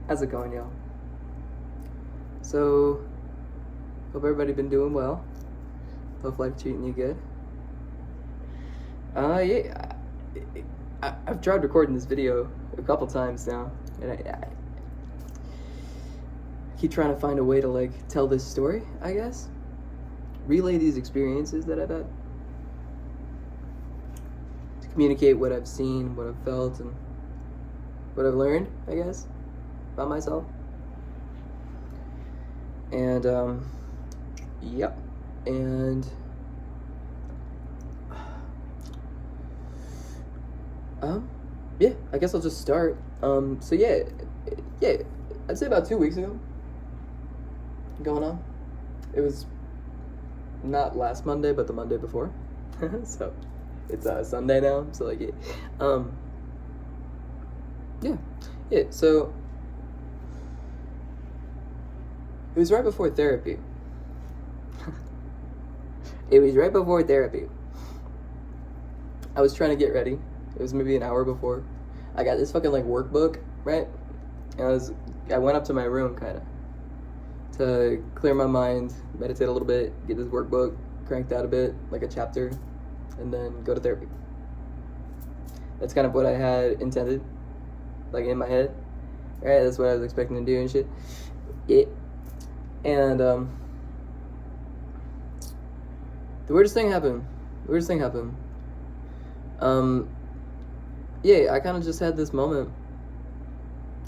How's it going, y'all? So, hope everybody been doing well. Hope life treating you good. Yeah, I've tried recording this video a couple times now, and I keep trying to find a way to like tell this story, I guess. Relay these experiences that I've had. To communicate what I've seen, what I've felt, and what I've learned, I guess, about myself. And, yep. And, yeah, I guess I'll just start. So yeah, I'd say about 2 weeks ago, going on. It was not last Monday, but the Monday before. So, it's, Sunday now, so like, yeah, so, it was right before therapy. It was right before therapy. I was trying to get ready. It was maybe an hour before. I got this fucking like workbook, right? And I went up to my room kind of to clear my mind, meditate a little bit, get this workbook cranked out a bit, like a chapter, and then go to therapy. That's kind of what I had intended, like in my head, right? That's what I was expecting to do and shit. Yeah. And the weirdest thing happened. Yeah, I kind of just had this moment.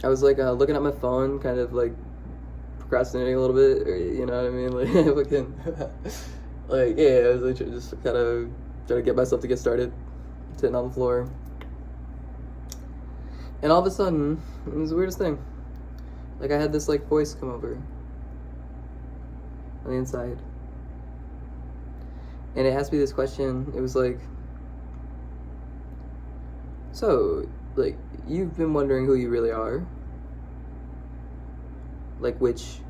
I was like looking at my phone, kind of like procrastinating a little bit, or, you know what I mean? Like, fucking, like, yeah, I was like just kind of trying to get myself to get started, sitting on the floor. And all of a sudden, it was the weirdest thing. Like, I had this like voice come over on the inside. And it asked me this question. It was like, so, like, you've been wondering who you really are? Like, which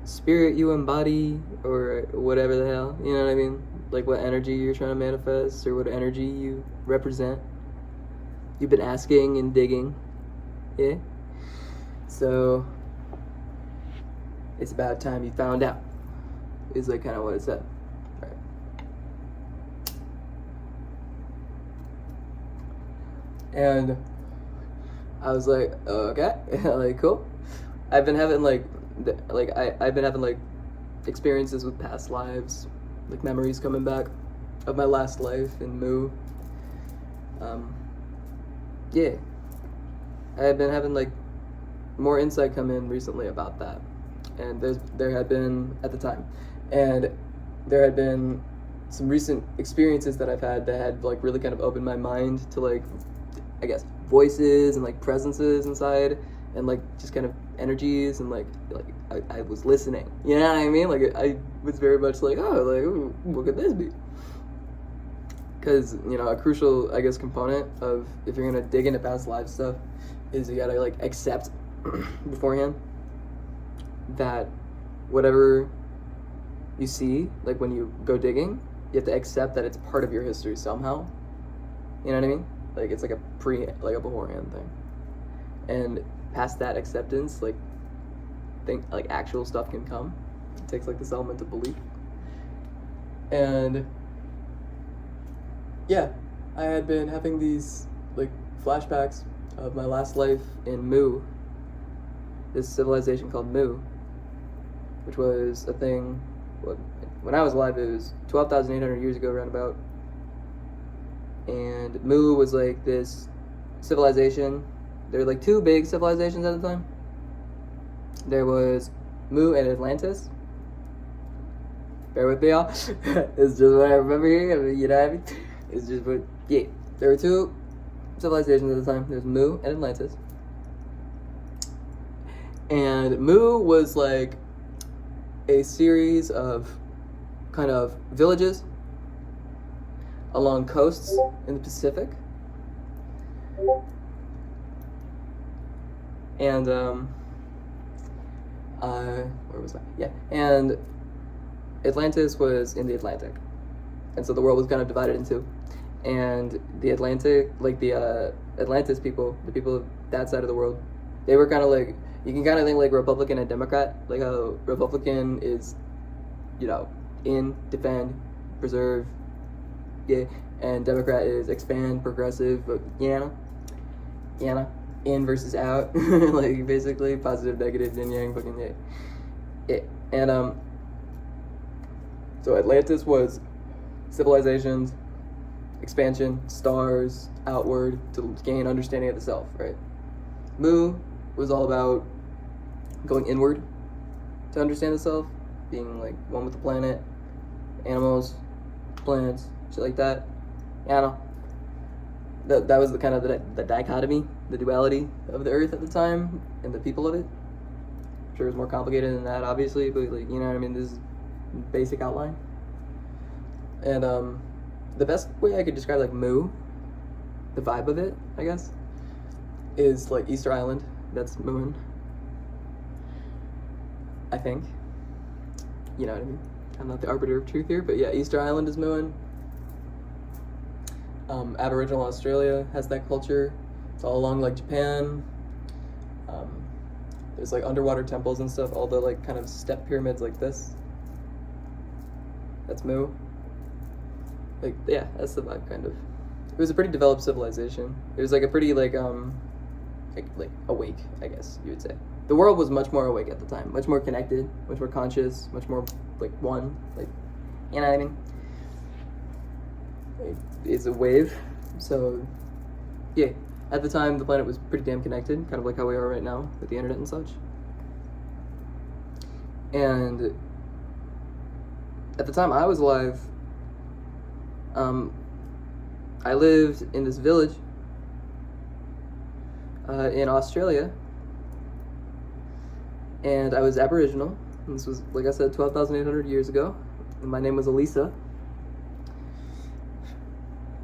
spirit you embody, or whatever the hell, you know what I mean? Like, what energy you're trying to manifest, or what energy you represent. You've been asking and digging, yeah? So, it's about time you found out, is like kind of what it said. Right. And I was like, okay, like, cool. I've been having like I've been having like experiences with past lives, like memories coming back of my last life in Mu. Yeah, I had been having like more insight come in recently about that, and there had been at the time, and there had been some recent experiences that I've had that had like really kind of opened my mind to like, I guess, voices and like presences inside, and like just kind of energies, and like I was listening, you know what I mean? Like I was very much like, oh, like, ooh, what could this be? Because, you know, a crucial, I guess, component of if you're gonna dig into past life stuff is you gotta like accept beforehand that whatever you see, like when you go digging, you have to accept that it's part of your history somehow. You know what I mean? Like it's like a beforehand thing. And past that acceptance, like actual stuff can come. It takes like this element of belief. And yeah, I had been having these like flashbacks of my last life in Mu, this civilization called Mu, which was a thing, when I was alive it was 12,800 years ago roundabout. And Mu was like this civilization. There were like two big civilizations at the time. There was Mu and Atlantis. Bear with me, y'all. It's just what I remember here. I mean, you know what I mean? It's just what, yeah. There were two civilizations at the time. There's Mu and Atlantis. And Mu was like a series of kind of villages along coasts in the Pacific. And, where was I? Yeah, and Atlantis was in the Atlantic. And so the world was kind of divided in two. And the Atlantic, like the Atlantis people, the people of that side of the world, They were kind of like, you can kind of think like Republican and Democrat, like how Republican is, you know, in, defend, preserve, yeah, and Democrat is expand, progressive, but in versus out, like basically positive, negative, yin yang, fucking yeah. And so Atlantis was civilizations, expansion, stars, outward to gain understanding of the self, right? Mu was all about going inward to understand the self, being like one with the planet, animals, plants, shit like that. Yeah, I know. That was the kind of the dichotomy, the duality of the earth at the time and the people of it. I'm sure it was more complicated than that, obviously, but like, you know what I mean? This is basic outline. And the best way I could describe like Mu, the vibe of it, I guess, is like Easter Island. That's Muin, I think. You know what I mean? I'm not the arbiter of truth here, but yeah, Easter Island is Muin. Aboriginal Australia has that culture. It's all along like Japan. There's like underwater temples and stuff, all the like kind of step pyramids like this. That's Mu. Like, yeah, that's the vibe kind of. It was a pretty developed civilization. It was like a pretty like awake, I guess you would say. The world was much more awake at the time, much more connected, much more conscious, much more like one, like, you know what I mean? It's a wave, so yeah. At the time, the planet was pretty damn connected, kind of like how we are right now with the internet and such. And at the time I was alive, I lived in this village in Australia, and I was Aboriginal. And this was, like I said, 12,800 years ago. And my name was Elisa.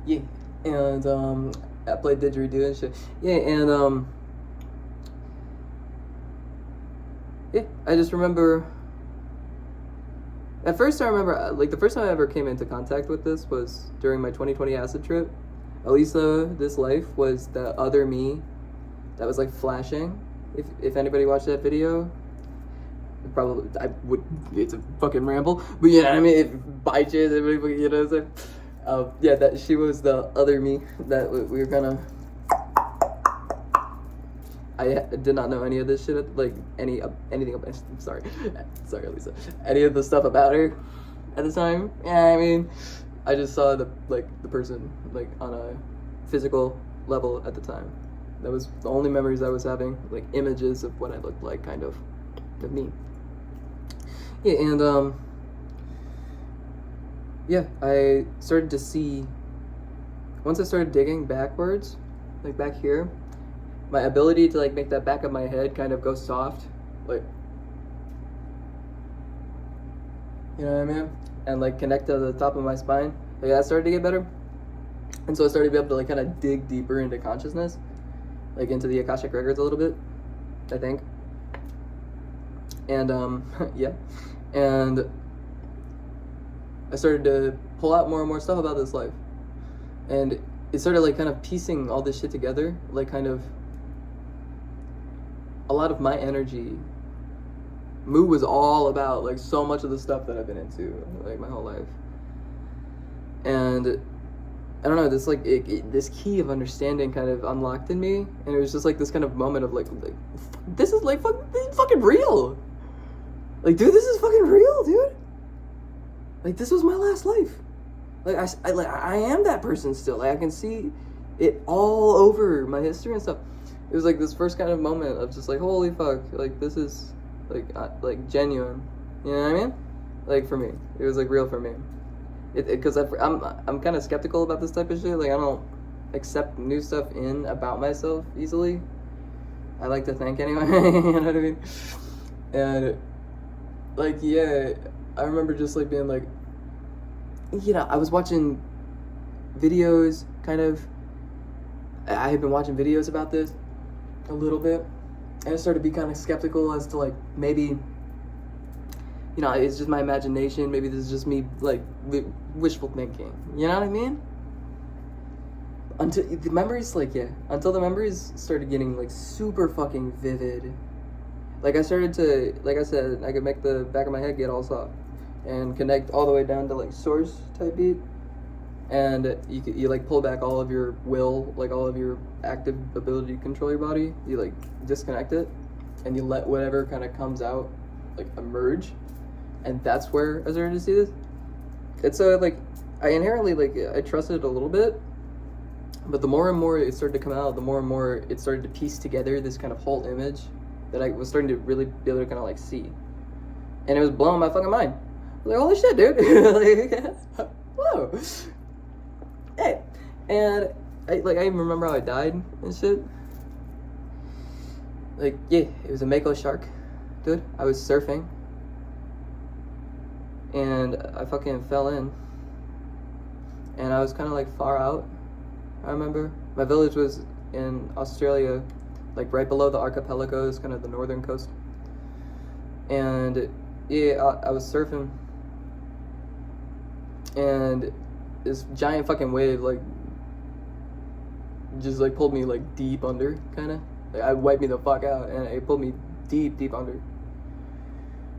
Yeah, and I played didgeridoo and shit. Yeah, and yeah, I just remember. At first, I remember like the first time I ever came into contact with this was during my 2020 acid trip. Elisa, this life was the other me that was like flashing. If anybody watched that video, probably I would. It's a fucking ramble, but yeah, I mean, if by chance everybody, you know what I'm saying? Yeah, that she was the other me that we were gonna. I did not know any of this shit, like anything about. Sorry, Lisa. Any of the stuff about her at the time. Yeah, I mean, I just saw the person like on a physical level at the time. That was the only memories I was having, like images of what I looked like, kind of me. Yeah, and yeah, I started to see. Once I started digging backwards, like back here, my ability to like make that back of my head kind of go soft, like, you know what I mean, and like connect to the top of my spine. Like that started to get better, and so I started to be able to like kind of dig deeper into consciousness, like into the Akashic records a little bit, I think. And yeah, and I started to pull out more and more stuff about this life, and it started like kind of piecing all this shit together, like kind of. A lot of my energy, Mu was all about like so much of the stuff that I've been into like my whole life, and I don't know, this like this key of understanding kind of unlocked in me, and it was just like this kind of moment of like this is like this is fucking real, like dude, this is fucking real, dude. Like this was my last life, like I am that person still, like I can see it all over my history and stuff. It was like this first kind of moment of just like, holy fuck, like this is like genuine, you know what I mean? Like for me, it was like real for me. Because I'm kind of skeptical about this type of shit. Like I don't accept new stuff in about myself easily. I like to think anyway, you know what I mean? And like yeah, I remember just like being like, you know, I was watching videos kind of. I had been watching videos about this a little bit, and I started to be kind of skeptical as to like maybe, you know, it's just my imagination, maybe this is just me like wishful thinking, you know what I mean? until the memories, like, yeah, until the memories started getting, like, super fucking vivid. Like, I started to, like I said, I could make the back of my head get all soft and connect all the way down to, like, source type beat. And you like pull back all of your will, like all of your active ability to control your body. You like disconnect it, and you let whatever kind of comes out like emerge, and that's where I started to see this. It's like I inherently like I trusted it a little bit, but the more and more it started to come out, the more and more it started to piece together this kind of whole image that I was starting to really be able to kind of like see, and it was blowing my fucking mind. I was like, holy shit, dude! Like, whoa. Hey, and I even remember how I died and shit. Like, yeah, it was a mako shark, dude. I was surfing, and I fucking fell in, and I was kind of like far out. I remember my village was in Australia, like right below the archipelagos, kind of the northern coast. And yeah, I was surfing, and this giant fucking wave like just like pulled me like deep under, kind of like I wiped me the fuck out, and it pulled me deep under.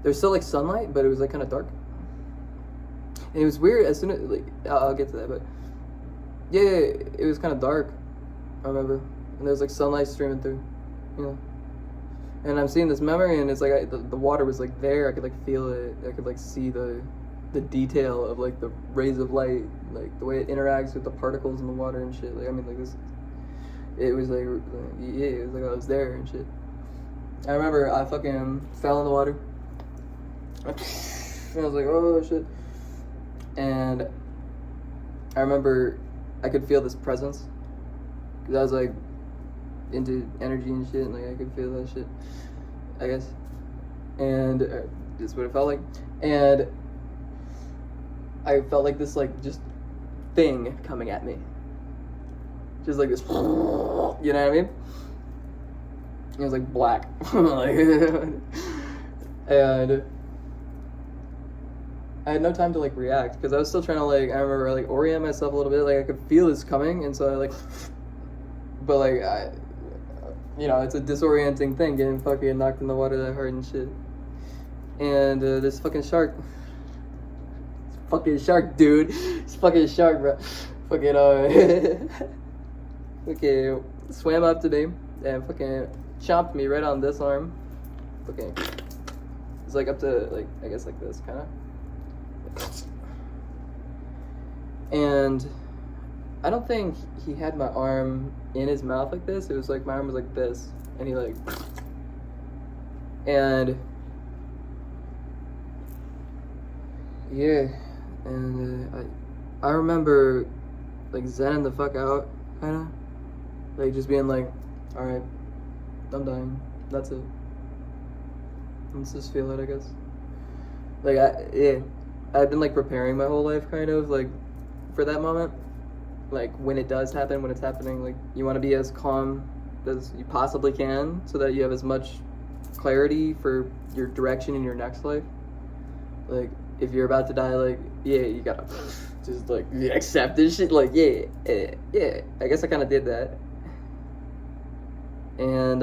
There's still like sunlight, but it was like kind of dark, and it was weird. As soon as like I'll get to that, but yeah, it was kind of dark, I remember, and there was like sunlight streaming through, you know. And I'm seeing this memory, and it's like the water was like there. I could like feel it. I could like see the detail of like the rays of light, like the way it interacts with the particles in the water and shit. Like, I mean, like this, it was like, yeah, it was like I was there and shit. I remember I fucking fell in the water, and I was like, oh shit. And I remember I could feel this presence, because I was like into energy and shit, and like I could feel that shit, I guess. And that's what it felt like. And I felt like this like just thing coming at me, just like this, you know what I mean? It was like black, like, and I had no time to like react, because I was still trying to like, I remember like orient myself a little bit, like I could feel this coming, and so I like, but like I, you know, it's a disorienting thing getting fucking knocked in the water that hard and shit. And this fucking shark. Fucking shark, dude. It's fucking shark, bro. Fucking okay, swam up to me and fucking chomped me right on this arm. Fucking, it's like up to like, I guess like this kind of. And I don't think he had my arm in his mouth like this. It was like my arm was like this, and he like, and yeah. And I remember like zenning the fuck out, kind of like just being like, all right, I'm dying, that's it, let's just feel it, I guess. Like I've been like preparing my whole life kind of like for that moment, like when it does happen, when it's happening, like you want to be as calm as you possibly can so that you have as much clarity for your direction in your next life. Like if you're about to die, like, yeah, you gotta just like accept this shit. Like, yeah, I guess I kind of did that. And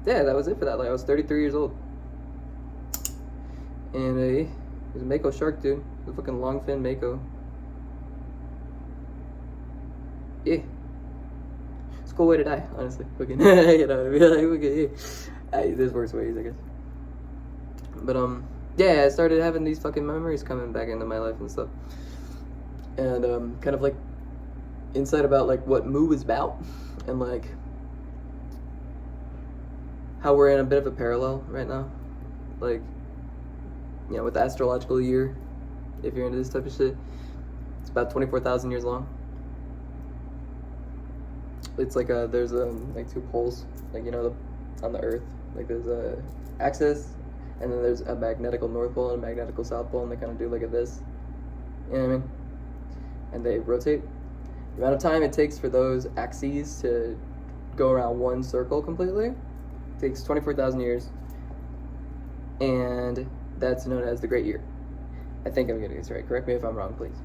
yeah, that was it for that. Like, I was 33 years old, and it was a mako shark, dude. It was a fucking long fin mako. Yeah, it's a cool way to die, honestly. Fucking, you know, like, yeah. There's worse ways, I guess. But yeah, I started having these fucking memories coming back into my life and stuff. And kind of like insight about like what Moo is about, and like how we're in a bit of a parallel right now. Like, you know, with the astrological year, if you're into this type of shit, it's about 24,000 years long. It's like there's like two poles, like, you know, on the Earth, like there's a axis, and then there's a magnetical North Pole and a magnetical South Pole, and they kind of do like this, you know what I mean? And they rotate. The amount of time it takes for those axes to go around one circle completely takes 24,000 years, and that's known as the Great Year. I think I'm getting this right. Correct me if I'm wrong, please.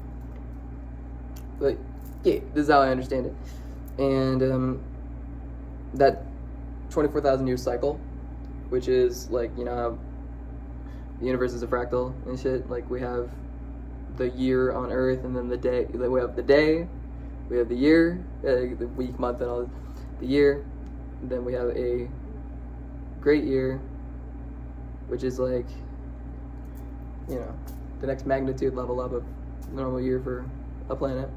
But yeah, this is how I understand it. And that 24,000 year cycle, which is like, you know how the universe is a fractal and shit. Like we have the year on Earth, and then the day. Like we have the day, we have the year, the week, month, and all the year. And then we have a great year, which is like, you know, the next magnitude level up of normal year for a planet.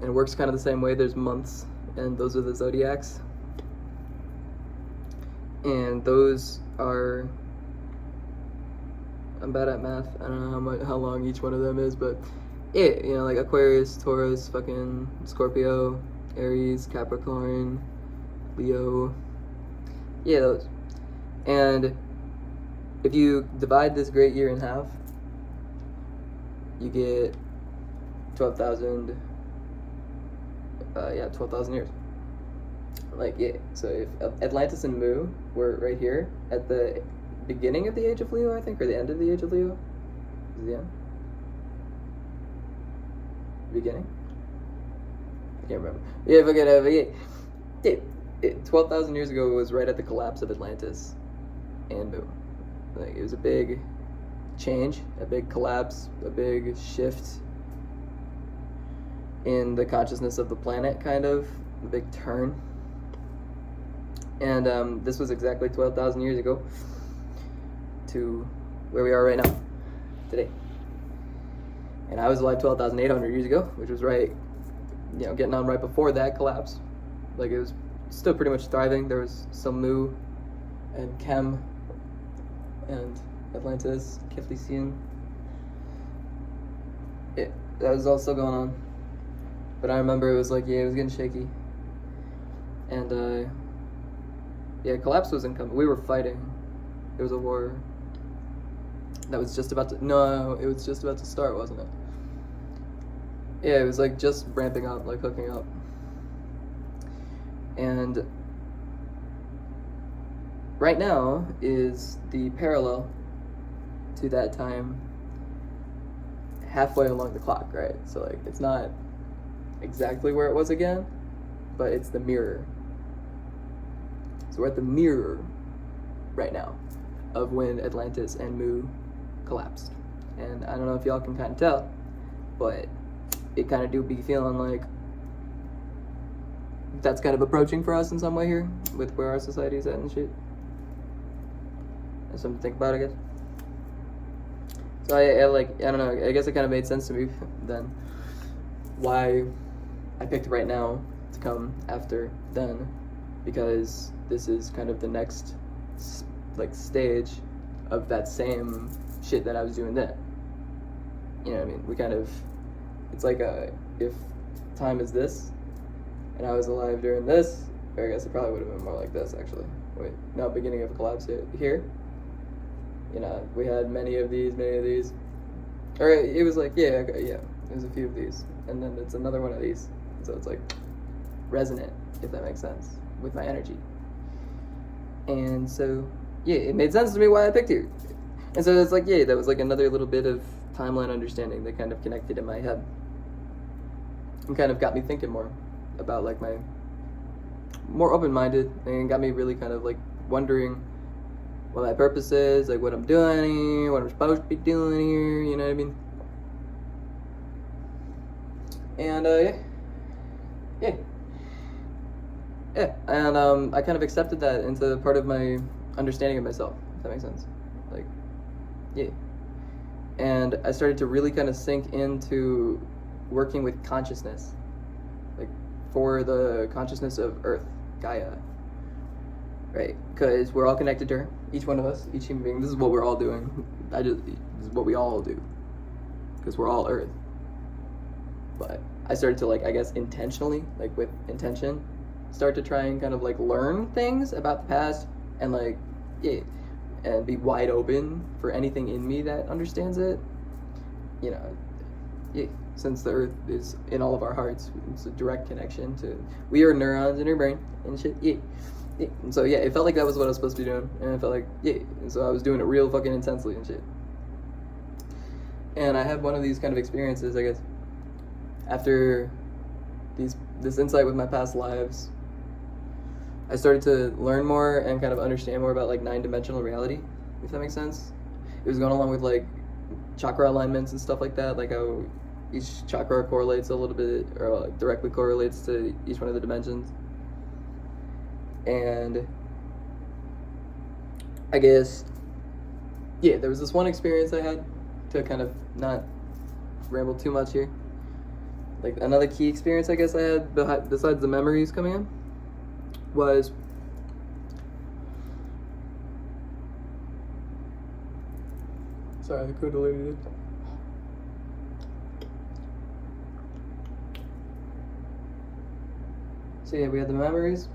And it works kind of the same way. There's months, and those are the zodiacs. And those are, I'm bad at math. I don't know how long each one of them is, but you know, like Aquarius, Taurus, fucking Scorpio, Aries, Capricorn, Leo. Yeah, those. And if you divide this great year in half, you get 12,000. 12,000 years. Like, yeah, so if Atlantis and Mu were right here at the beginning of the age of Leo, I think, or the end of the age of Leo. Is it the end? Beginning? I can't remember. Yeah, forget it. Yeah. 12,000 years ago was right at the collapse of Atlantis and Mu. Like, it was a big change, a big collapse, a big shift in the consciousness of the planet, kind of a big turn. And this was exactly 12,000 years ago to where we are right now, today. And I was alive 12,800 years ago, which was right, you know, getting on right before that collapse. Like, it was still pretty much thriving. There was some Mu and Chem and Atlantis, Kiflisian. That was all still going on. But I remember it was like, yeah, it was getting shaky. And, collapse was incoming. We were fighting. It was a war that was just about to, no, it was just about to start, wasn't it? Yeah, it was like just ramping up, like hooking up. And right now is the parallel to that time halfway along the clock, right? So like, it's not exactly where it was again, but it's the mirror. So we're at the mirror right now of when Atlantis and Mu collapsed. And I don't know if y'all can kind of tell, but it kind of do be feeling like that's kind of approaching for us in some way here with where our society's at and shit. That's something to think about, I guess. So I don't know, I guess it kind of made sense to me then why I picked right now to come after then, because this is kind of the next like stage of that same shit that I was doing then. You know what I mean? We kind of, it's like if time is this and I was alive during this, or I guess it probably would have been more like this actually. Wait, no, beginning of collapse here. You know, we had many of these, or it was like, yeah, there's a few of these, and then it's another one of these, so it's like resonant, if that makes sense, with my energy. And so, yeah, it made sense to me why I picked you. And so it's like, yeah, that was like another little bit of timeline understanding that kind of connected in my head and kind of got me thinking more about like my, more open-minded, and got me really kind of like wondering what my purpose is, like what I'm doing here, what I'm supposed to be doing here, you know what I mean? And and I kind of accepted that into part of my understanding of myself, if that makes sense. Like, yeah. And I started to really kind of sink into working with consciousness, like for the consciousness of Earth, Gaia, right? Because we're all connected to her, each one of us, each human being. This is what we're all doing. This is what we all do, because we're all Earth. But I started to, like, I guess intentionally, like with intention, start to try and kind of like learn things about the past and like, yeah, and be wide open for anything in me that understands it. You know, yeah, since the Earth is in all of our hearts, it's a direct connection to, we are neurons in your brain and shit, yeah. And so yeah, it felt like that was what I was supposed to be doing, and I felt like, yeah, and so I was doing it real fucking intensely and shit. And I had one of these kind of experiences, I guess. after this insight with my past lives, I started to learn more and kind of understand more about like 9-dimensional reality, if that makes sense. It was going along with like chakra alignments and stuff like that, like how each chakra correlates a little bit, or like directly correlates to each one of the dimensions. And I guess, yeah, there was this one experience I had, to kind of not ramble too much here. Like another key experience I guess I had besides the memories coming in was sorry, the Kundalini. So yeah, we had the memories,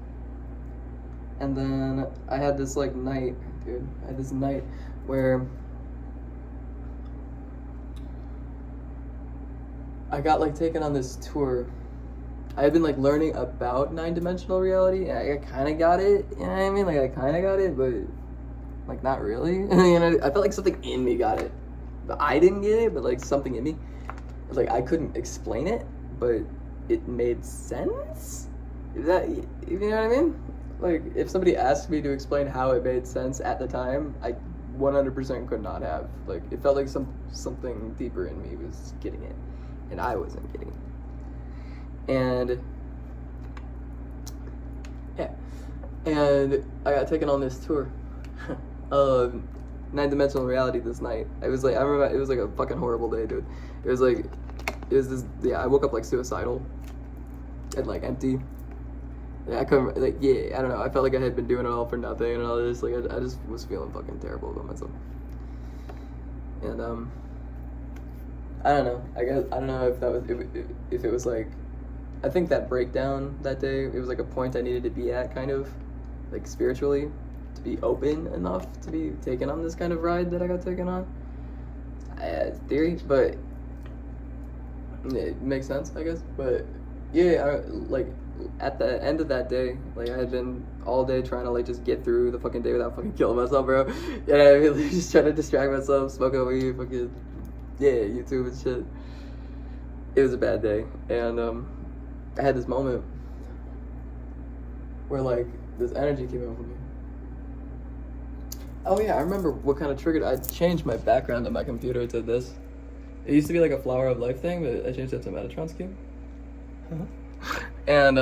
and then I had this like night, dude. I had this night where I got like taken on this tour. I had been like learning about 9-dimensional reality, and I kind of got it. You know what I mean? Like I kind of got it, but like not really. You know, I felt like something in me got it, but I didn't get it. But like something in me, like I couldn't explain it, but it made sense. Is that, you know what I mean? Like if somebody asked me to explain how it made sense at the time, I 100% could not have. Like it felt like something deeper in me was getting it, and I wasn't getting it. And yeah, and I got taken on this tour of 9-dimensional reality this night. It was like, I remember it was like a fucking horrible day, dude. It was this, yeah, I woke up like suicidal and like empty. Yeah, I couldn't, like, yeah, I don't know. I felt like I had been doing it all for nothing and all this. Like, I just was feeling fucking terrible about myself. And I don't know. I guess I don't know if that was if it was like, I think that breakdown that day, it was like a point I needed to be at, kind of like spiritually, to be open enough to be taken on this kind of ride that I got taken on. Theory, but it makes sense, I guess. But yeah, like at the end of that day, like I had been all day trying to like just get through the fucking day without fucking killing myself, bro. You know what I mean? Like, just trying to distract myself, smoking weed, fucking, yeah, YouTube and shit. It was a bad day, and I had this moment where like this energy came over me. Oh yeah, I remember what kind of triggered. I changed my background on my computer to this. It used to be like a Flower of Life thing, but I changed it to Metatron's cube. And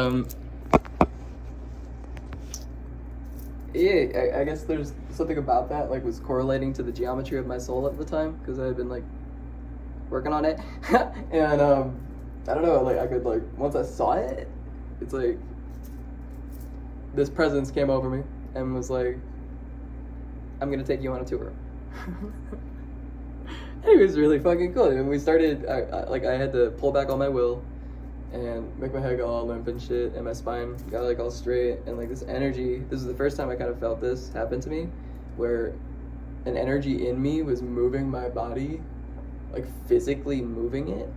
yeah, I guess there's something about that like was correlating to the geometry of my soul at the time, because I had been like working on it. And I don't know, like I could like, once I saw it, it's like this presence came over me and was like, I'm gonna take you on a tour. It was really fucking cool. And we started, I had to pull back all my will and make my head go all limp and shit, and my spine got like all straight, and like this energy, this is the first time I kind of felt this happen to me, where an energy in me was moving my body, like physically moving it,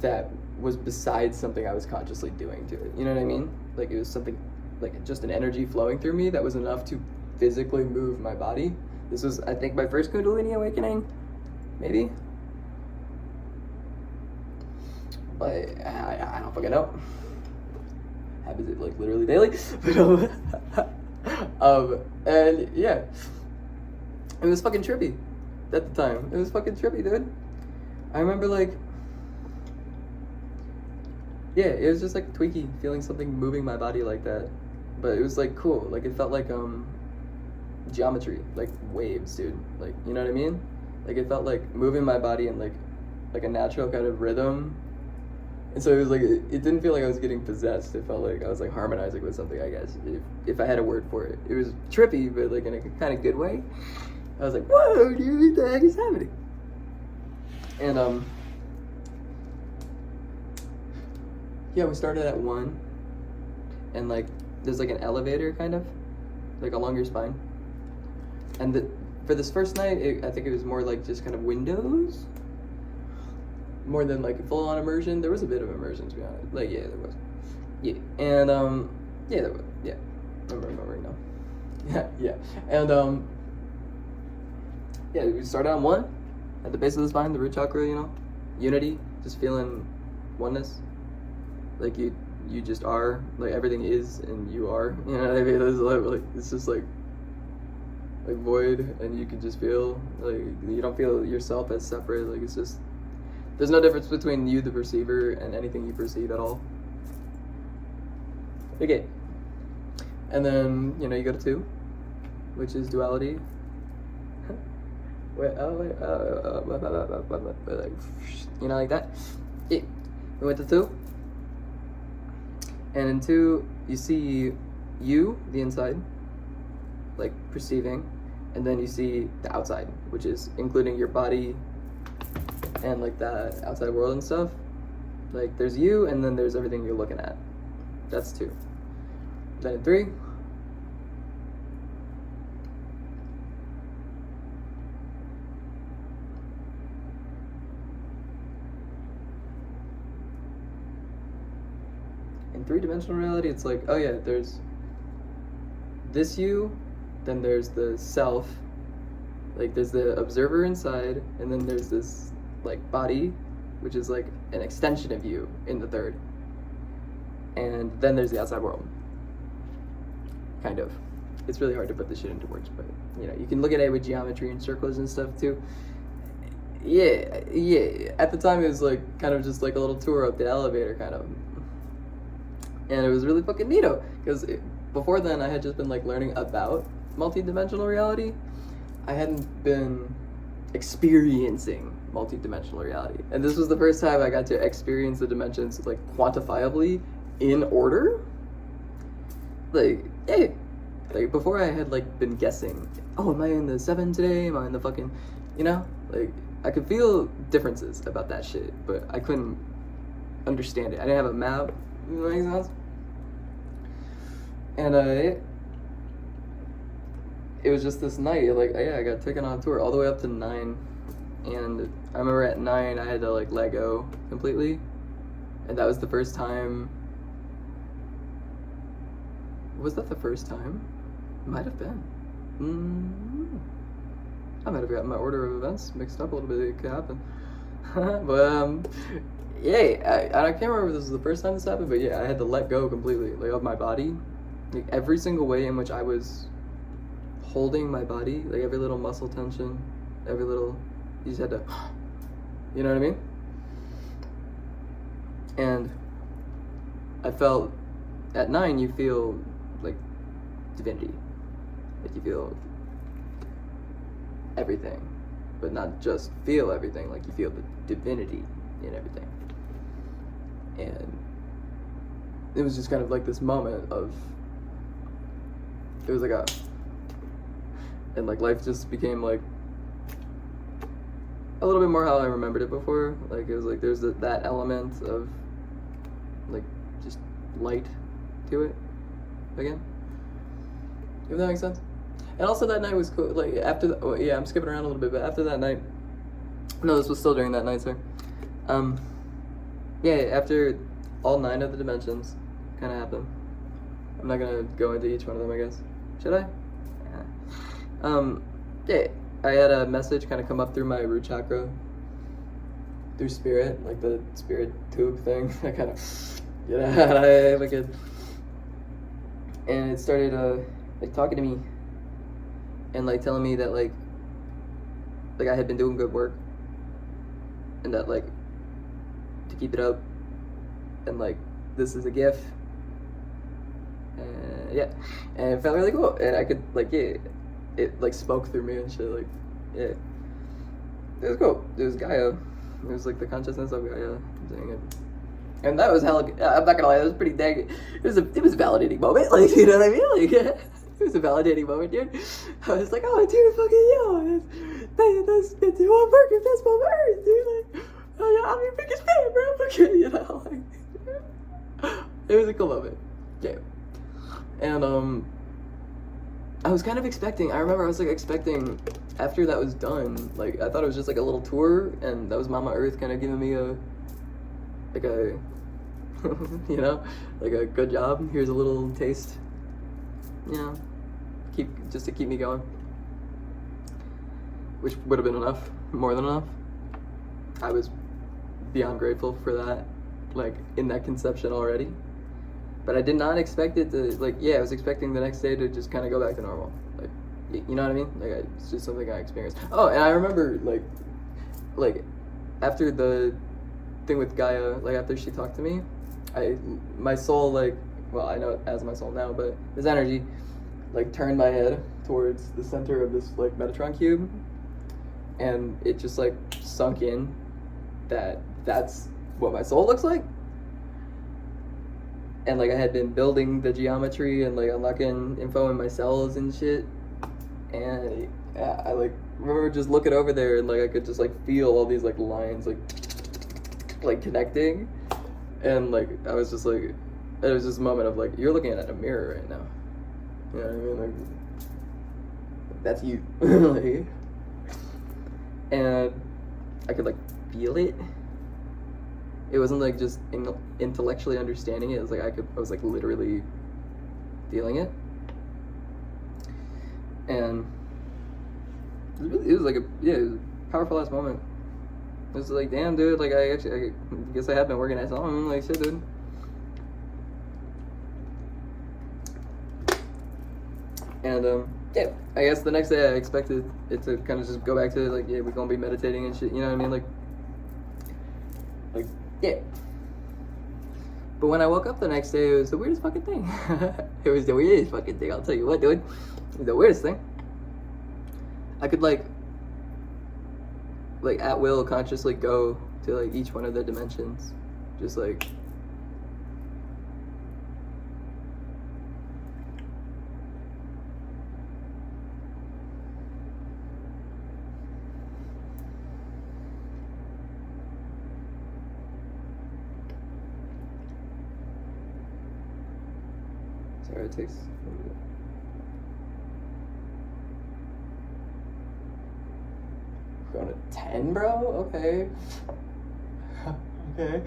that was besides something I was consciously doing to it. You know what I mean? Like it was something, like just an energy flowing through me that was enough to physically move my body. This was, I think, my first Kundalini awakening, maybe? But I don't fucking know. Happens it like literally daily. But and yeah, it was fucking trippy at the time. It was fucking trippy, dude. I remember like, yeah, it was just like tweaky, feeling something moving my body like that. But it was like cool. Like it felt like geometry, like waves, dude. Like, you know what I mean? Like it felt like moving my body in like a natural kind of rhythm. And so it was like, it didn't feel like I was getting possessed. It felt like I was like harmonizing with something, I guess, if I had a word for it. It was trippy, but like in a kind of good way. I was like, whoa, dude, what the heck is happening? And yeah, we started at 1, and like there's like an elevator kind of like along your spine. And for this first night, I think it was more like just kind of windows, more than like a full-on immersion. There was a bit of immersion, to be honest. Like, yeah, there was. Yeah, and yeah, there was. Yeah, I'm remembering now. Yeah, and yeah, we started on 1, at the base of the spine, the root chakra. You know, unity, just feeling oneness. Like you just are, like everything is and you are, you know what I mean? It's just like void, and you can just feel like you don't feel yourself as separate. Like it's just, there's no difference between you the perceiver and anything you perceive at all. Okay, and then you go to 2, which is duality. Like that. Yeah. We went to 2, and in 2 you see you, the inside, like perceiving, and then you see the outside, which is including your body and like the outside world and stuff. Like there's you, and then there's everything you're looking at. That's 2. Then in 3, in 3-dimensional reality, it's like, oh yeah, there's this you, then there's the self, like there's the observer inside, and then there's this like body, which is like an extension of you in the 3rd, and then there's the outside world. Kind of. It's really hard to put this shit into words, but you can look at it with geometry and circles and stuff too. Yeah. At the time, it was like kind of just like a little tour up the elevator, kind of, and it was really fucking neato. Because before then, I had just been like learning about multi-dimensional reality. I hadn't been experiencing multi-dimensional reality, and this was the first time I got to experience the dimensions like quantifiably in order. Like, hey, like before I had like been guessing, oh, am I in the 7 today? Am I in the fucking, like I could feel differences about that shit, but I couldn't understand it. I didn't have a map, makes sense? And it was just this night, like, I got taken on a tour all the way up to 9, and I remember at 9 I had to like let go completely, and that was the first time. Was that the first time? Might have been. I might have gotten my order of events mixed up a little bit. It could happen. But yeah, I can't remember if this was the first time this happened, but yeah, I had to let go completely, like, of my body. Like every single way in which I was holding my body, like every little muscle tension, every little, you just had to, you know what I mean? And I felt at 9 you feel like divinity, like you feel everything, but not just feel everything, like you feel the divinity in everything. And it was just kind of like this moment of, it was like and like life just became like a little bit more how I remembered it before. Like it was like there's that element of like just light to it again, if that makes sense. And also that night was cool. Like after I'm skipping around a little bit, but after that night, no, this was still during that night, sir. After all 9 of the dimensions kind of happened. I'm not gonna go into each one of them, I guess. Should I? Yeah. I had a message kind of come up through my root chakra, through spirit, like the spirit tube thing. I kind of, like it, and it started like talking to me, and like telling me that like I had been doing good work, and that like to keep it up, and like this is a gift, and yeah, and it felt really cool, and I could like it like spoke through me and shit, like it was cool. It was Gaia. It was like the consciousness of Gaia doing it. And that was hella, I'm not gonna lie, that was pretty dang, it was a validating moment, like, you know what I mean? Like, it was a validating moment, dude. I was like, oh, dude, fucking that's one working best on earth, dude. Like, I'm your biggest fan, bro. Okay, like, it was a cool moment. Yeah. And, I was kind of expecting, I remember I was like expecting, after that was done, like, I thought it was just like a little tour, and that was Mama Earth kind of giving me like a, like a good job. Here's a little taste, just to keep me going, which would have been enough, more than enough. I was beyond grateful for that, like in that conception already. But I did not expect it to, like, yeah, I was expecting the next day to just kind of go back to normal. Like, you know what I mean? Like, it's just something I experienced. Oh, and I remember, like, after the thing with Gaia, like, after she talked to me, my soul, like, well, I know it as my soul now, but this energy, like, turned my head towards the center of this, like, Metatron cube, and it just, like, sunk in that that's what my soul looks like. And like I had been building the geometry and like unlocking info in my cells and shit, and yeah, I like remember just looking over there and like I could just like feel all these like lines like connecting, and like I was just like, it was just a moment of like, you're looking at a mirror right now, you know what I mean, like that's you. Like, and I could like feel it. It wasn't like just intellectually understanding it. It was like I was like literally feeling it, and it was like it was a powerful ass moment. It was like, damn, dude, like I guess I have been working at something, like shit, dude. And yeah, I guess the next day I expected it to kind of just go back to like, yeah, we're gonna be meditating and shit, you know what I mean, like yeah. But when I woke up the next day, it was the weirdest fucking thing. It was the weirdest fucking thing, I'll tell you what, dude. It was the weirdest thing. I could like at will consciously go to like each one of the dimensions. Just like sorry, it takes going to 10, bro? Okay. Okay.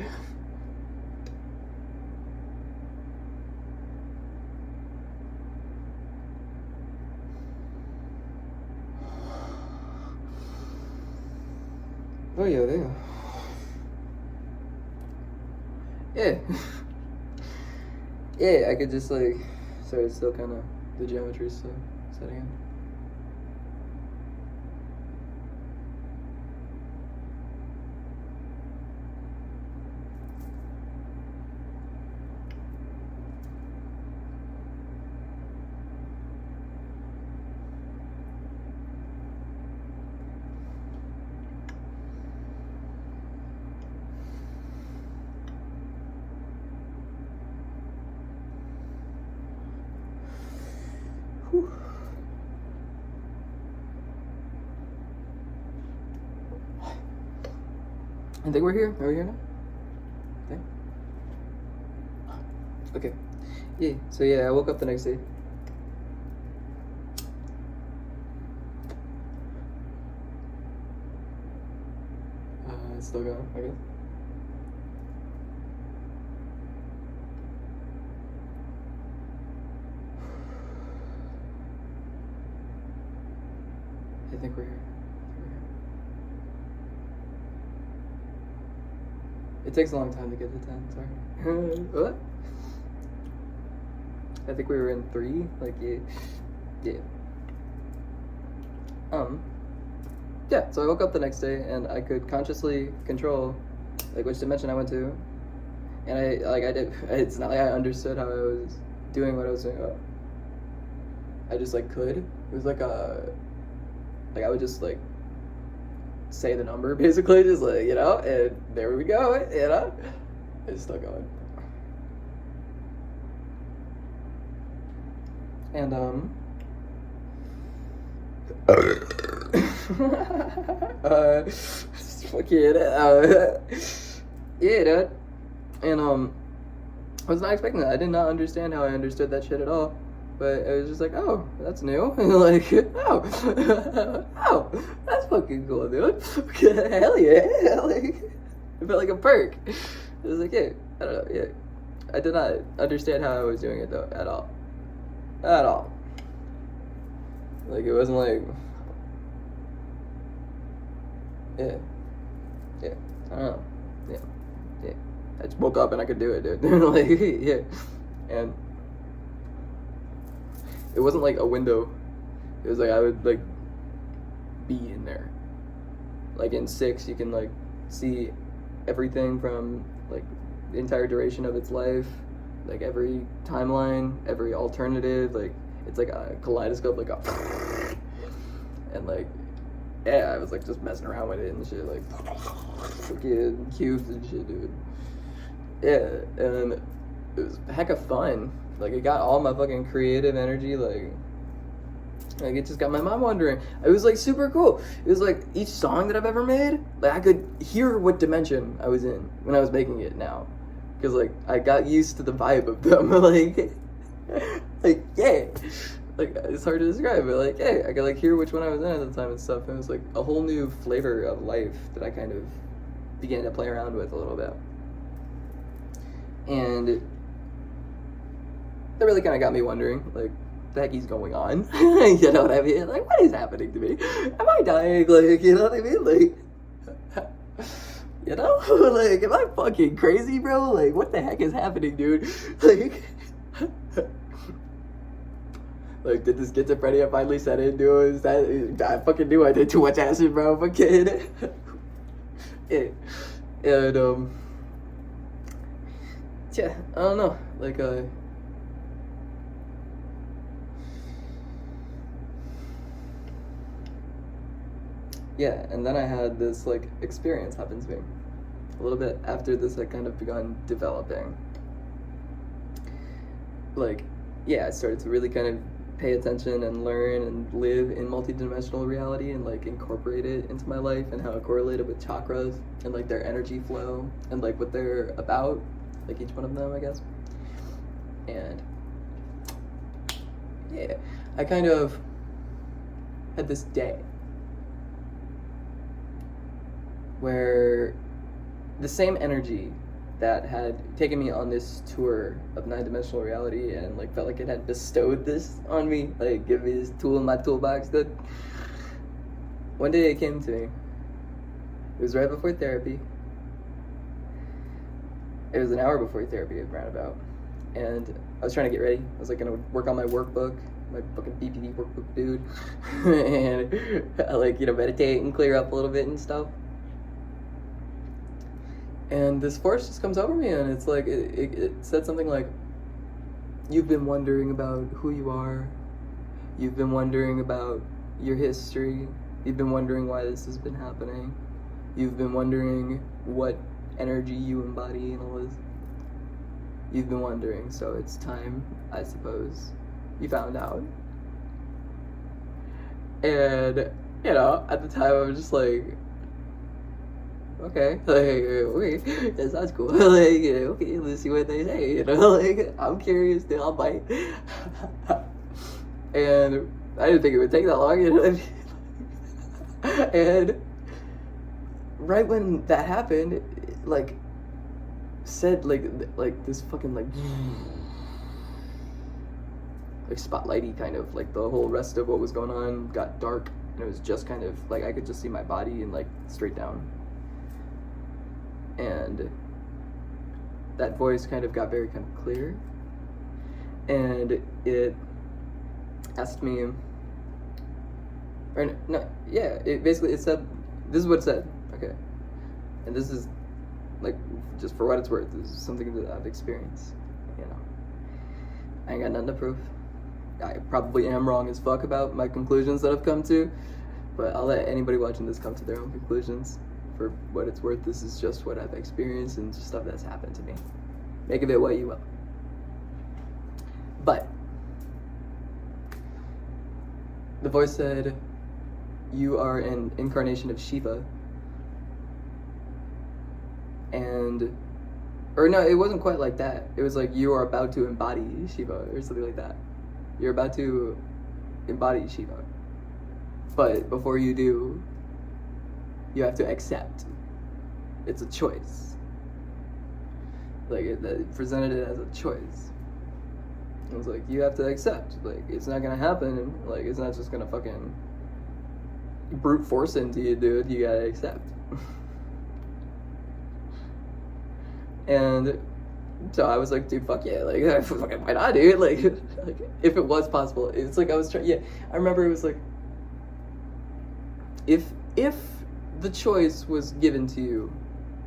Oh yeah, there. Yeah. Yeah, I could just like, sorry, it's still kind of, the geometry's still setting in. Whew. I think we're here. Are we here now? Okay. Yeah. So yeah, I woke up the next day. It's still going, I guess. I think we're here. It takes a long time to get to 10, sorry. What? I think we were in 3, like, yeah. Yeah, so I woke up the next day and I could consciously control, like, which dimension I went to. And it's not like I understood how I was doing what I was doing. I just, like, could. It was like I would just, like, say the number, basically, just, like, you know, and there we go, you know? It's still going. And, fucking, yeah, dude. And, I was not expecting that. I did not understand how I understood that shit at all. But it was just like, oh, that's new. Like, oh, that's fucking cool, dude. Hell yeah. Like, it felt like a perk. It was like, yeah, I don't know, yeah. I did not understand how I was doing it, though, at all. At all. Like, it wasn't like, yeah, I don't know, yeah, I just woke up and I could do it, dude. Like, yeah. And it wasn't like a window. It was like I would like be in there. Like in 6, you can like see everything from like the entire duration of its life, like every timeline, every alternative. Like it's like a kaleidoscope, like a and like yeah, I was like just messing around with it and shit, like fucking cubes and shit, dude. Yeah, and it was a heck of fun. Like it got all my fucking creative energy, like it just got my mind wandering. It was like super cool. It was like each song that I've ever made, like I could hear what dimension I was in when I was making it now, because like I got used to the vibe of them. like yeah, like it's hard to describe, but like yeah, I could like hear which one I was in at the time and stuff. And it was like a whole new flavor of life that I kind of began to play around with a little bit, and that really kind of got me wondering, like, the heck is going on? You know what I mean? Like, what is happening to me? Am I dying? Like, you know what I mean? Like, you know? Like, am I fucking crazy, bro? Like, what the heck is happening, dude? Like, did this schizophrenia finally set in, dude? Is that, I fucking knew I did too much acid, bro. Fucking. Yeah. And, yeah, I don't know. Like, yeah, and then I had this like experience happen to me a little bit after this had kind of begun developing. Like, yeah, I started to really kind of pay attention and learn and live in multidimensional reality and like incorporate it into my life and how it correlated with chakras and like their energy flow and like what they're about, like each one of them, I guess. And yeah, I kind of had this day where the same energy that had taken me on this tour of 9-dimensional reality and like felt like it had bestowed this on me, like give me this tool in my toolbox, that one day it came to me. It was right before therapy. It was an hour before therapy had ran about, and I was trying to get ready. I was like gonna work on my workbook, my fucking BPD workbook, dude, and I like, you know, meditate and clear up a little bit and stuff. And this force just comes over me, and it's like, it said something like, you've been wondering about who you are, you've been wondering about your history, you've been wondering why this has been happening, you've been wondering what energy you embody and all this. You've been wondering, so it's time, I suppose, you found out. And, you know, at the time I was just like, okay, like, okay, that sounds cool. Like, you know, okay, let's see what they say, you know, like, I'm curious, then I'll bite. And I didn't think it would take that long, you know what I mean? And right when that happened, it, like, said, like this fucking, like spotlighty kind of, like, the whole rest of what was going on got dark, and it was just kind of, like, I could just see my body and, like, straight down. And that voice kind of got very kind of clear, and it asked me, or no, yeah, it basically, it said, this is what it said, okay, and this is, like, just for what it's worth, this is something that I've experienced, you know, I ain't got nothing to prove. I probably am wrong as fuck about my conclusions that I've come to, but I'll let anybody watching this come to their own conclusions. For what it's worth, this is just what I've experienced and just stuff that's happened to me. Make of it what you will. But the voice said, you are an incarnation of Shiva. And, or no, it wasn't quite like that. It was like, you are about to embody Shiva or something like that. You're about to embody Shiva. But before you do, you have to accept. It's a choice. Like, it presented it as a choice. It was like, you have to accept. Like, it's not gonna happen. Like, it's not just gonna fucking brute force into you, dude. You gotta accept. And so I was like, dude, fuck yeah, like, fucking why not, dude? Like, if it was possible, it's like I was trying. Yeah, I remember it was like, if the choice was given to you,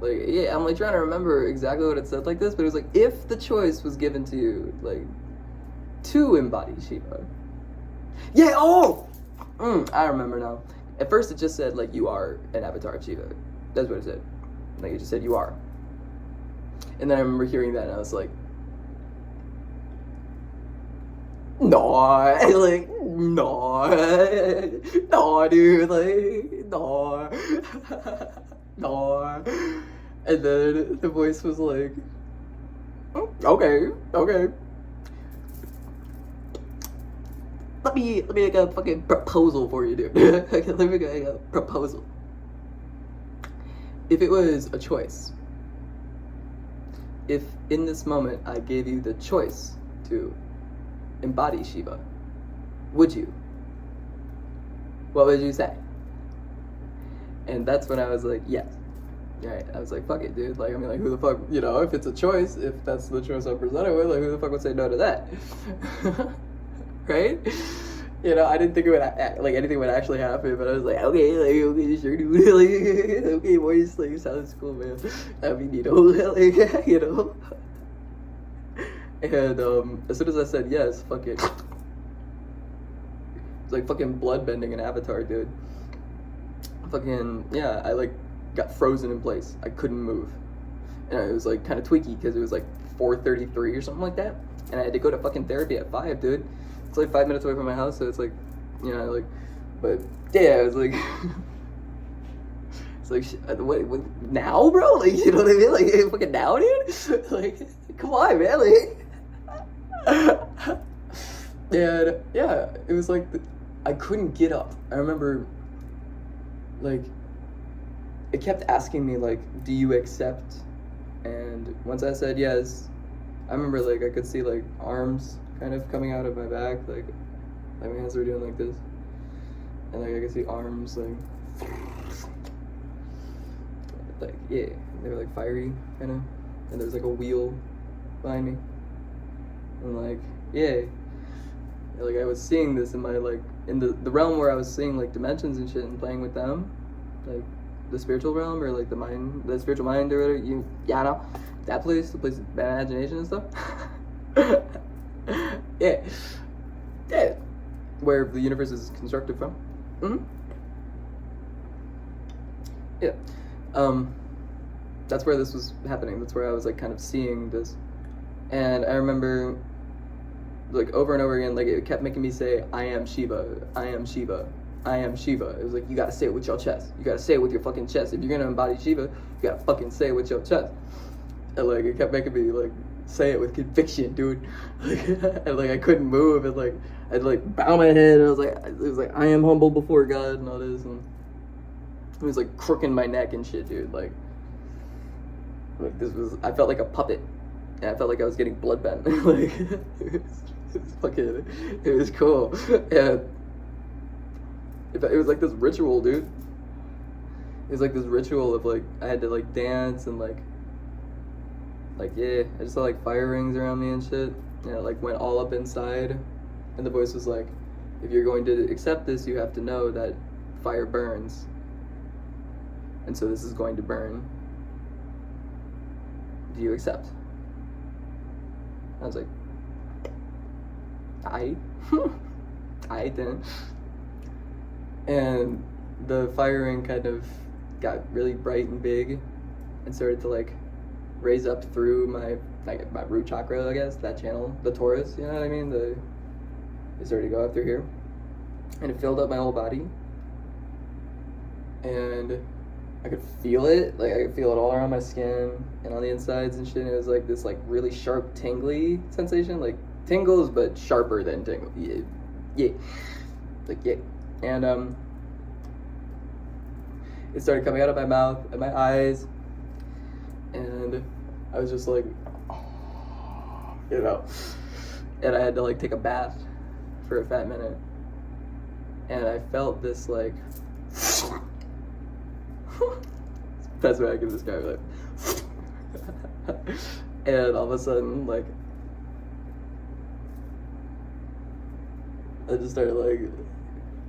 like, yeah, I'm like trying to remember exactly what it said like this, but it was like, if the choice was given to you, like, to embody Shiva. Yeah. Oh, I remember now. At first, it just said like you are an avatar of Shiva. That's what it said. Like it just said you are. And then I remember hearing that, and I was like, no, like, no, no, dude, like, no, no. And then the voice was like, okay. Let me make a fucking proposal for you, dude. Let me make a proposal. If it was a choice, if in this moment I gave you the choice to embody Shiva, would you? What would you say? And that's when I was like, yes. Right. I was like, fuck it, dude. Like, I mean, like, who the fuck, you know, if it's a choice, if that's the choice I'm presented with, like, who the fuck would say no to that? Right? You know, I didn't think it would, like, anything would actually happen, but I was like, okay, sure, dude. Like, okay, boys, like, sounds cool, man. I mean, you know, like, you know. And as soon as I said yes, fucking, it's like fucking blood bending in Avatar, dude. Fucking, yeah, I like got frozen in place. I couldn't move. And it was like kind of tweaky because it was like 4:33 or something like that. And I had to go to fucking therapy at 5, dude. It's like 5 minutes away from my house, so it's like, you know, like, but yeah, it was like, it's like, what now, bro? Like, you know what I mean? Like, fucking now, dude? Like, come on, man. Like, and yeah, it was like, I couldn't get up. I remember, like, it kept asking me, like, do you accept? And once I said yes, I remember, like, I could see, like, arms kind of coming out of my back, like my hands were doing like this, and like I could see arms like yeah, they were like fiery kind of, and there was like a wheel behind me, and like yeah, like I was seeing this in my like in the realm where I was seeing like dimensions and shit and playing with them, like the spiritual realm or like the spiritual mind or whatever, I know that place, the place of imagination and stuff. yeah, where the universe is constructed from. Yeah, that's where this was happening. That's where I was like kind of seeing this, and I remember like over and over again, like it kept making me say, I am Shiva, I am Shiva, I am Shiva. It was like, you gotta say it with your chest. You gotta say it with your fucking chest. If you're gonna embody Shiva, you gotta fucking say it with your chest. And like it kept making me like say it with conviction, dude. And like I couldn't move, and like I'd like bow my head, and it was like I am humble before God and all this, and it was like crooking my neck and shit, dude. Like this was, I felt like a puppet, and I felt like I was getting blood bent. Like it was cool. And it was like this ritual, dude. It was like this ritual of like I had to like dance and like yeah, I just saw like fire rings around me and shit. And it like went all up inside. And the voice was like, if you're going to accept this, you have to know that fire burns. And so this is going to burn. Do you accept? I was like, I didn't. And the fire ring kind of got really bright and big and started to like raise up through my root chakra, I guess, that channel, the Taurus, you know what I mean? It started to go up through here, and it filled up my whole body, and I could feel it, like I could feel it all around my skin and on the insides and shit. And it was like this like really sharp tingly sensation, like tingles but sharper than tingle. Yeah. And it started coming out of my mouth and my eyes, and I was just like, you know, and I had to like take a bath for a fat minute, and I felt this like, that's what I can describe it. And all of a sudden, like, I just started like,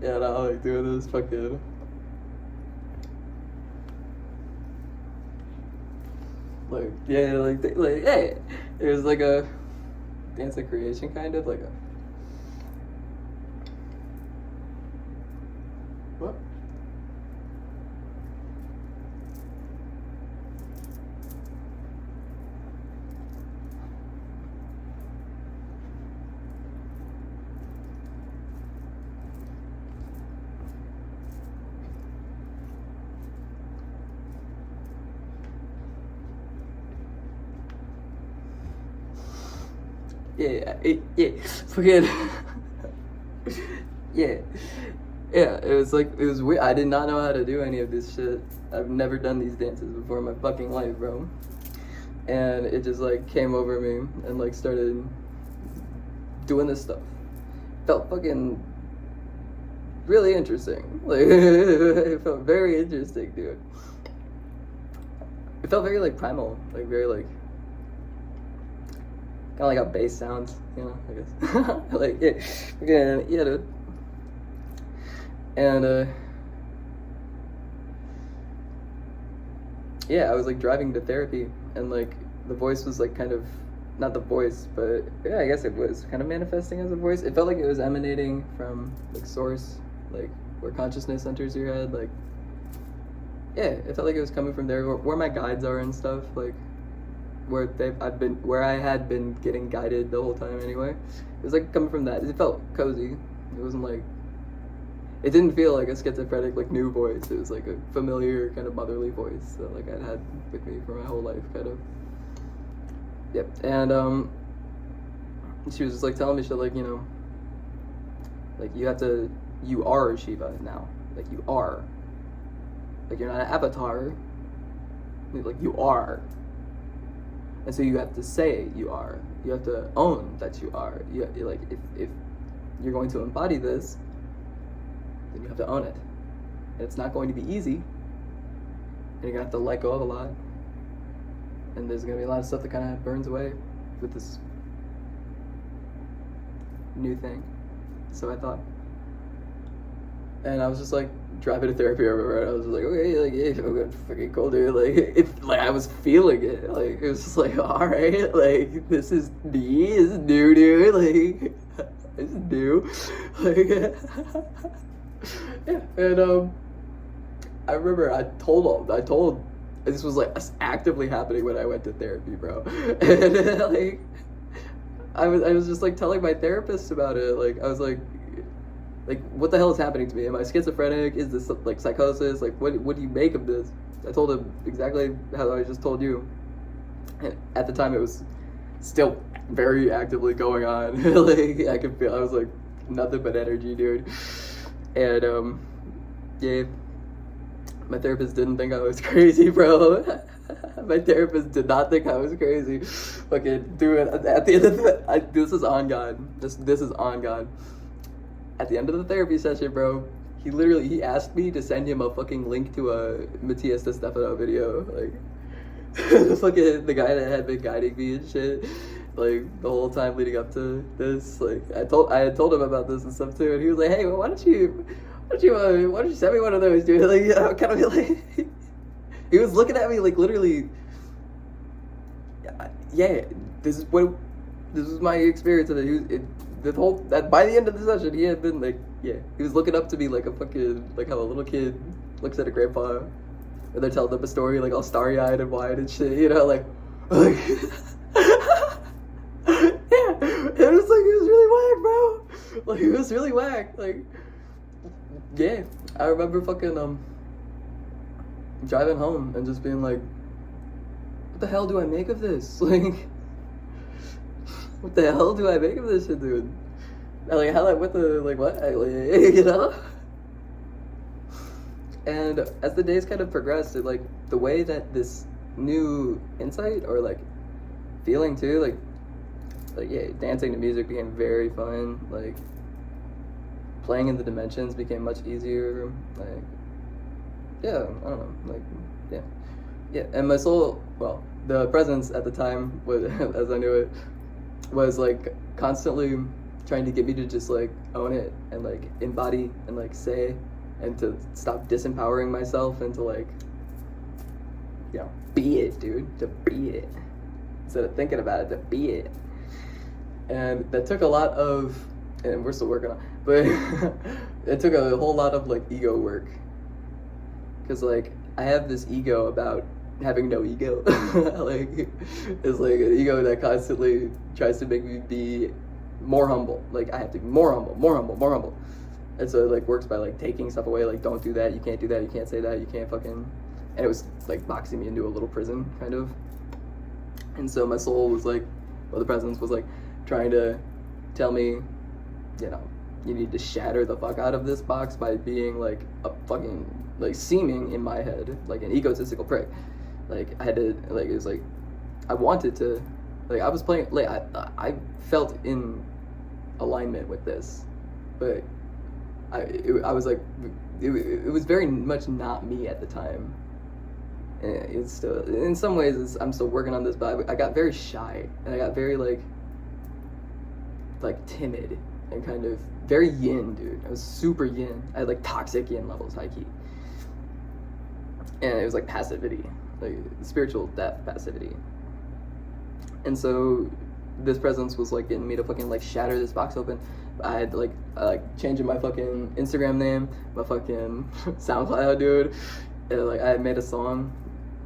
yeah, now like doing this fucking, like, yeah, like, hey, it was like a dance of creation, kind of like a, what? Yeah, forget. Yeah, yeah. It was like it was weird. I did not know how to do any of this shit. I've never done these dances before in my fucking life, bro. And it just like came over me and like started doing this stuff. Felt fucking really interesting. Like it felt very interesting, dude. It felt very like primal, like very like kind of like how bass sounds, you know, I guess. Like, yeah, dude. And, yeah, I was, like, driving to therapy, and, like, the voice was, like, kind of, not the voice, but, yeah, I guess it was kind of manifesting as a voice. It felt like it was emanating from, like, source, like, where consciousness enters your head, like, yeah, it felt like it was coming from there, where my guides are and stuff, like, where I had been getting guided the whole time anyway. It was like coming from that. It felt cozy. It wasn't like, it didn't feel like a schizophrenic like new voice. It was like a familiar kind of motherly voice that like I'd had with me for my whole life, kind of. Yep. And she was just like telling me shit like, you know, like you are Shiva now. Like you are. Like you're not an avatar. Like you are. And so you have to say you are. You have to own that you are. You like if you're going to embody this, then you have to own it. And it's not going to be easy. And you're gonna have to let go of a lot. And there's gonna be a lot of stuff that kind of burns away with this new thing. So I thought. And I was just like driving to therapy everywhere. And I was just like, okay, like, yeah, okay, fucking cool, dude. Like I was feeling it. Like, it was just like, all right, like, this is me. This is new, dude. Like, this is new. Like, yeah. And I remember I told this was like actively happening when I went to therapy, bro. And like, I was just like telling my therapist about it. Like, I was like, what the hell is happening to me? Am I schizophrenic? Is this like psychosis? Like, what do you make of this? I told him exactly how I just told you. And at the time, it was still very actively going on. Like, I could feel, I was like, nothing but energy, dude. And, yeah, my therapist didn't think I was crazy, bro. My therapist did not think I was crazy. Fucking, dude, at the end of the, this is on God. This is on God. At the end of the therapy session, bro, he asked me to send him a fucking link to a Matthias de Stefano video. Like, the guy that had been guiding me and shit, like, the whole time leading up to this. Like, I had told him about this and stuff too, and he was like, hey, well, why don't you send me one of those, dude? Like, you know, kind of like, he was looking at me like literally, yeah, this was my experience of it. By the end of the session, he had been like, yeah, he was looking up to me like a fucking, like how a little kid looks at a grandpa, and they're telling them a story like all starry-eyed and wide and shit, you know, like yeah, it was like, it was really whack, bro. Like, it was really whack. Like, yeah, I remember fucking driving home and just being like, what the hell do I make of this? Like, what the hell do I make of this shit, dude? Like, how, like, what the, like, what? You know? And as the days kind of progressed, like, the way that this new insight or, like, feeling, too, like, yeah, dancing to music became very fun. Like, playing in the dimensions became much easier. Like, yeah, I don't know. Like, yeah. Yeah, and my soul, well, the presence at the time was, as I knew it, was like constantly trying to get me to just like own it and like embody and like say, and to stop disempowering myself and to like, you know, be it, dude, to be it instead of thinking about it, to be it. And that took a lot of, and we're still working on, but it took a whole lot of like ego work, because like I have this ego about having no ego. Like it's like an ego that constantly tries to make me be more humble. Like I have to be more humble, more humble, more humble. And so it like works by like taking stuff away, like don't do that, you can't do that, you can't say that, you can't fucking, and it was like boxing me into a little prison kind of. And so my soul was like, well, the presence was like trying to tell me, you know, you need to shatter the fuck out of this box by being like a fucking, like seeming in my head like an egotistical prick. Like I had to, like, it was like I wanted to, like I was playing, like I felt in alignment with this, but I was like, it was very much not me at the time. And it's still, in some ways I'm still working on this, but I got very shy and I got very like timid and kind of very yin, dude. I was super yin. I had like toxic yin levels, high key. And it was like passivity, like spiritual death passivity. And so this presence was like getting me to fucking like shatter this box open. I had like changing my fucking Instagram name, my fucking SoundCloud, dude. And like I had made a song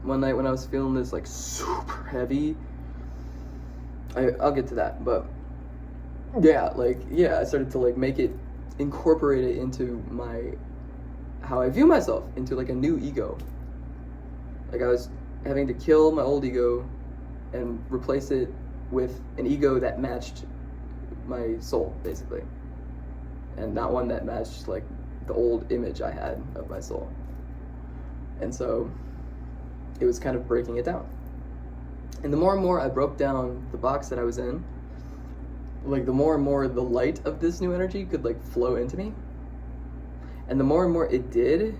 one night when I was feeling this like super heavy. I'll get to that, but yeah, I started to like make it, incorporate it into my, how I view myself, into like a new ego. Like I was having to kill my old ego and replace it with an ego that matched my soul, basically. And not one that matched like the old image I had of my soul. And so it was kind of breaking it down. And the more and more I broke down the box that I was in, like the more and more the light of this new energy could like flow into me. And the more and more it did,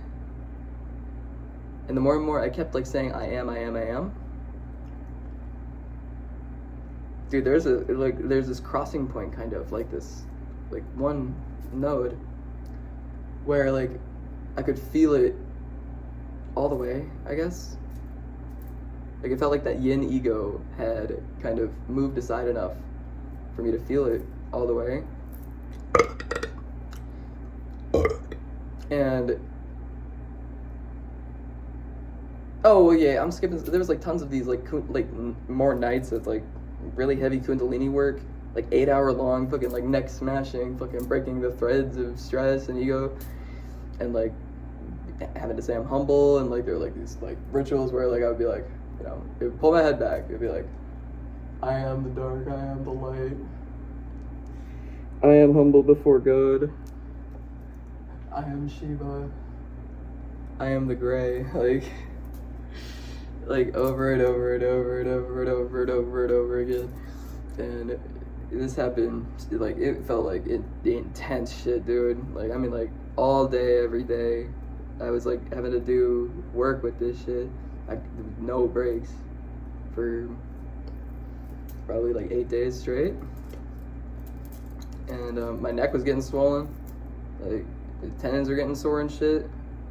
and the more and more I kept like saying, I am. Dude, there's this crossing point, kind of like this, like one node where like I could feel it all the way, I guess. Like it felt like that yin ego had kind of moved aside enough for me to feel it all the way. And oh well, yeah, I'm skipping. There was like tons of these like more nights of like really heavy Kundalini work, like 8-hour long, fucking like neck smashing, fucking breaking the threads of stress and ego, and like having to say I'm humble, and like there were like these like rituals where like I would be like, you know, it would pull my head back. It would be like, I am the dark, I am the light. I am humble before God. I am Shiva. I am the gray. Like over and over and over and over and over and over and over again. And this happened, like it felt like the intense shit, dude. Like I mean, like all day, every day, I was like having to do work with this shit. Like no breaks for probably like 8 days straight. And my neck was getting swollen. Like the tendons were getting sore and shit.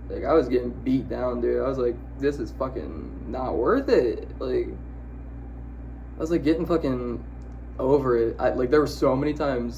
Like I was getting beat down, dude. I was like, this is fucking not worth it. Like I was like getting fucking over it. Like there were so many times